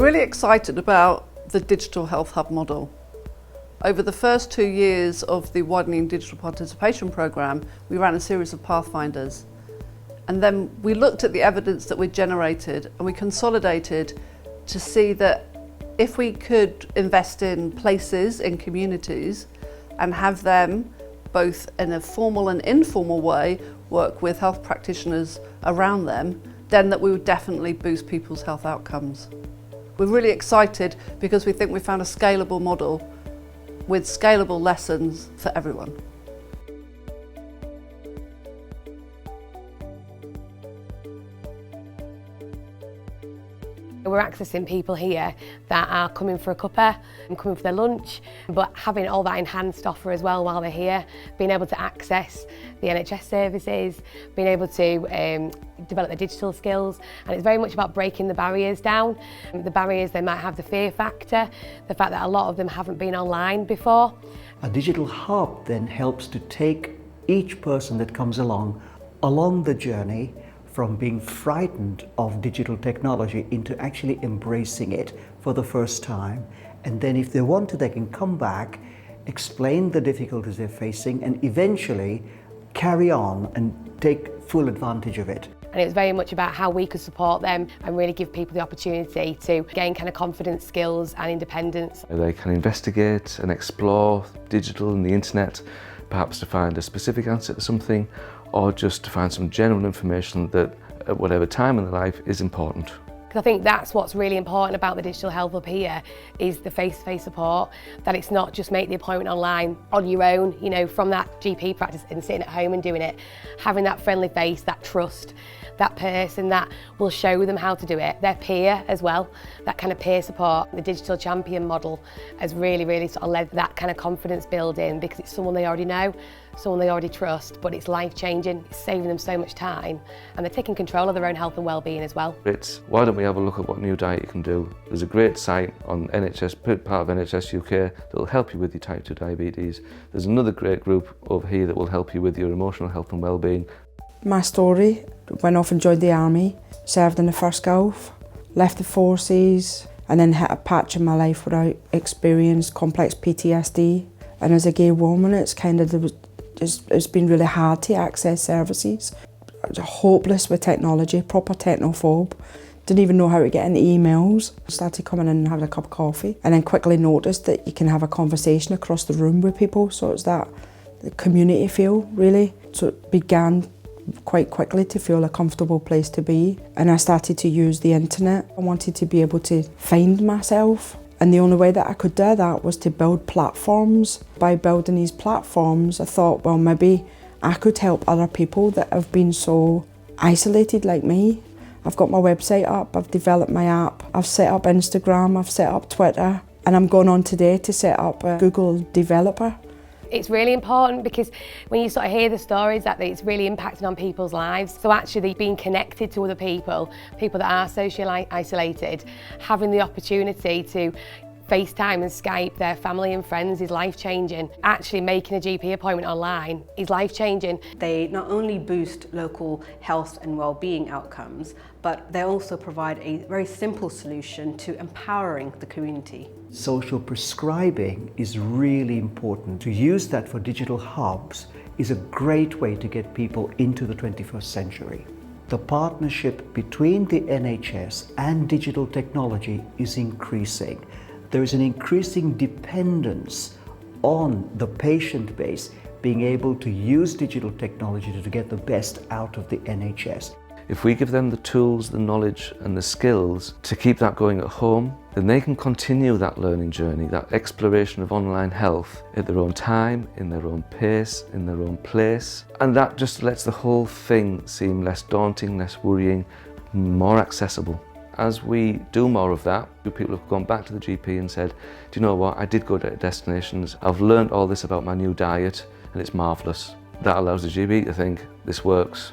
really excited about the Digital Health Hub model. Over the first 2 years of the Widening Digital Participation Programme, we ran a series of pathfinders. And then we looked at the evidence that we'd generated and we consolidated to see that if we could invest in places, in communities, and have them, both in a formal and informal way, work with health practitioners around them, then that we would definitely boost people's health outcomes. We're really excited because we think we found a scalable model with scalable lessons for everyone. We're accessing people here that are coming for a cuppa and coming for their lunch, but having all that enhanced offer as well while they're here, being able to access the NHS services, being able to develop their digital skills, and it's very much about breaking the barriers down. The barriers, they might have the fear factor, the fact that a lot of them haven't been online before. A digital hub then helps to take each person that comes along the journey from being frightened of digital technology into actually embracing it for the first time. And then if they want to, they can come back, explain the difficulties they're facing, and eventually carry on and take full advantage of it. And it was very much about how we could support them and really give people the opportunity to gain kind of confidence, skills and independence. They can investigate and explore digital and the internet, perhaps to find a specific answer to something, or just to find some general information that at whatever time in their life is important. Because I think that's what's really important about the Digital Health Hub here is the face-to-face support, that it's not just make the appointment online on your own, you know, from that GP practice and sitting at home and doing it. Having that friendly face, that trust, that person that will show them how to do it, their peer as well, that kind of peer support. The digital champion model has really sort of led that kind of confidence building because it's someone they already know, someone they already trust, but it's life-changing, it's saving them so much time, and they're taking control of their own health and well-being as well. Why don't we have a look at what New Diet you can do? There's a great site on NHS, part of NHS UK, that will help you with your type 2 diabetes. There's another great group over here that will help you with your emotional health and well-being. My story: went off and joined the army, served in the 1st Gulf, left the forces, and then hit a patch in my life where I experienced complex PTSD. And as a gay woman, it's been really hard to access services. I was hopeless with technology, proper technophobe. Didn't even know how to get into emails. Started coming in and having a cup of coffee, and then quickly noticed that you can have a conversation across the room with people. So it's that the community feel, really. So it began quite quickly to feel a comfortable place to be. And I started to use the internet. I wanted to be able to find myself. And the only way that I could do that was to build platforms. By building these platforms, I thought, well, maybe I could help other people that have been so isolated like me. I've got my website up, I've developed my app, I've set up Instagram, I've set up Twitter, and I'm going on today to set up a Google developer. It's really important because when you sort of hear the stories that it's really impacting on people's lives, so actually being connected to other people that are socially isolated, having the opportunity to FaceTime and Skype their family and friends is life-changing. Actually making a GP appointment online is life-changing. They not only boost local health and well-being outcomes, but they also provide a very simple solution to empowering the community. Social prescribing is really important. To use that for digital hubs is a great way to get people into the 21st century. The partnership between the NHS and digital technology is increasing. There is an increasing dependence on the patient base being able to use digital technology to get the best out of the NHS. If we give them the tools, the knowledge and the skills to keep that going at home, then they can continue that learning journey, that exploration of online health at their own time, in their own pace, in their own place. And that just lets the whole thing seem less daunting, less worrying, more accessible. As we do more of that, people have gone back to the GP and said, do you know what, I did go to destinations, I've learned all this about my new diet and it's marvellous. That allows the GP to think, this works.